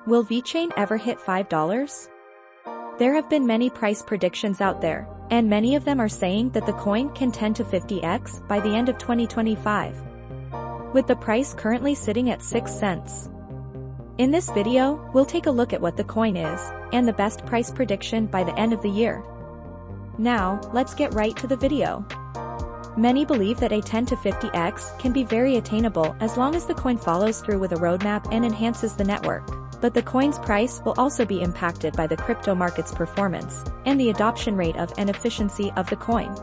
Will vechain ever hit $5? There have been many price predictions out there, and many of them are saying that the coin can 10 to 50x by the end of 2025. With the price currently sitting at 6 cents. In this video, we'll take a look at what the coin is, and the best price prediction by the end of the year. Now, let's get right to the video. Many believe that a 10 to 50x can be very attainable as long as the coin follows through with a roadmap and enhances the network. But the coin's price will also be impacted by the crypto market's performance, and the adoption rate of and efficiency of the coin.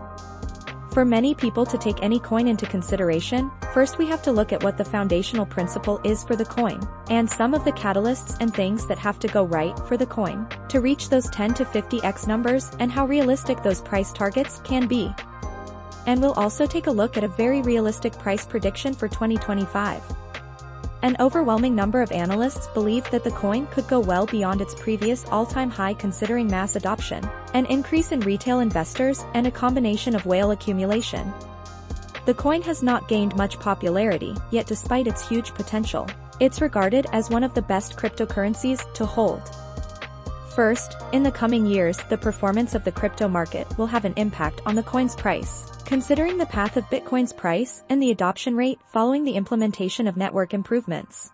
For many people to take any coin into consideration, first we have to look at what the foundational principle is for the coin, and some of the catalysts and things that have to go right for the coin to reach those 10 to 50x numbers and how realistic those price targets can be. And we'll also take a look at a very realistic price prediction for 2025. An overwhelming number of analysts believe that the coin could go well beyond its previous all-time high considering mass adoption, an increase in retail investors, and a combination of whale accumulation. The coin has not gained much popularity, yet despite its huge potential, it's regarded as one of the best cryptocurrencies to hold. First, in the coming years, the performance of the crypto market will have an impact on the coin's price. Considering the path of Bitcoin's price and the adoption rate following the implementation of network improvements.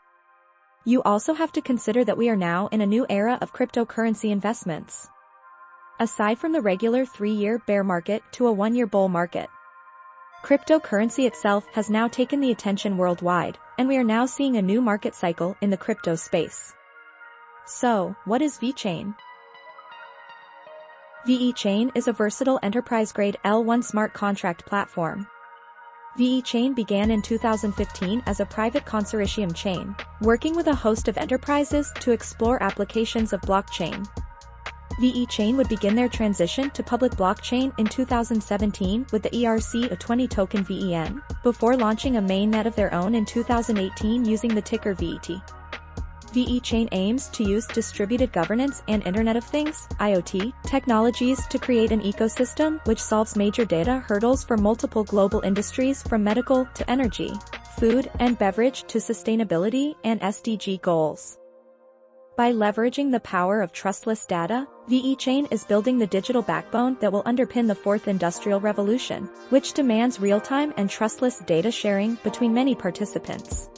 You also have to consider that we are now in a new era of cryptocurrency investments. Aside from the regular 3-year bear market to a 1-year bull market, cryptocurrency itself has now taken the attention worldwide, and we are now seeing a new market cycle in the crypto space. So, what is vechain? vechain is a versatile enterprise-grade L1 smart contract platform. vechain began in 2015 as a private consortium chain, working with a host of enterprises to explore applications of blockchain. vechain would begin their transition to public blockchain in 2017 with the ERC20 token VEN, before launching a mainnet of their own in 2018 using the ticker VET. vechain aims to use distributed governance and Internet of Things (IoT) technologies to create an ecosystem which solves major data hurdles for multiple global industries from medical to energy, food and beverage to sustainability and SDG goals. By leveraging the power of trustless data, vechain is building the digital backbone that will underpin the fourth industrial revolution, which demands real-time and trustless data sharing between many participants.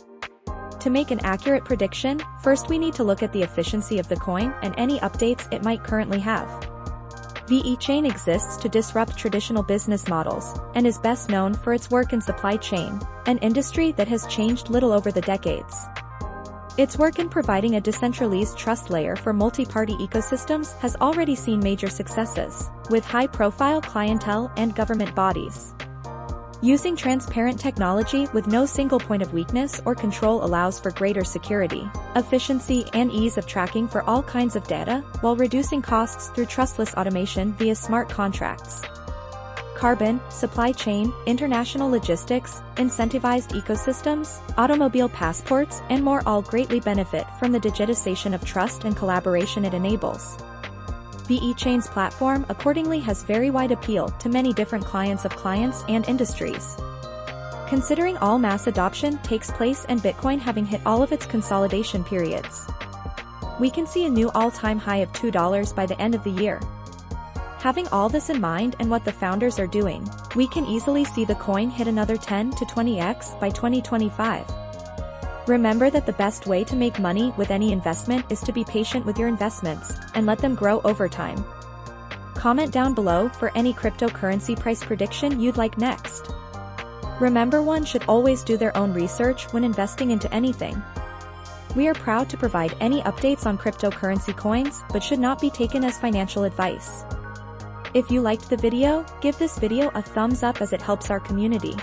To make an accurate prediction, first we need to look at the efficiency of the coin and any updates it might currently have. vechain exists to disrupt traditional business models, and is best known for its work in supply chain, an industry that has changed little over the decades. Its work in providing a decentralized trust layer for multi-party ecosystems has already seen major successes, with high-profile clientele and government bodies. Using transparent technology with no single point of weakness or control allows for greater security, efficiency and ease of tracking for all kinds of data, while reducing costs through trustless automation via smart contracts. Carbon, supply chain, international logistics, incentivized ecosystems, automobile passports, and more all greatly benefit from the digitization of trust and collaboration it enables. vechain's platform accordingly has very wide appeal to many different clients and industries. Considering all mass adoption takes place and Bitcoin having hit all of its consolidation periods, we can see a new all-time high of $2 by the end of the year. Having all this in mind and what the founders are doing, we can easily see the coin hit another 10 to 20x by 2025. Remember that the best way to make money with any investment is to be patient with your investments, and let them grow over time. Comment down below for any cryptocurrency price prediction you'd like next. Remember, one should always do their own research when investing into anything. We are proud to provide any updates on cryptocurrency coins, but should not be taken as financial advice. If you liked the video, give this video a thumbs up as it helps our community.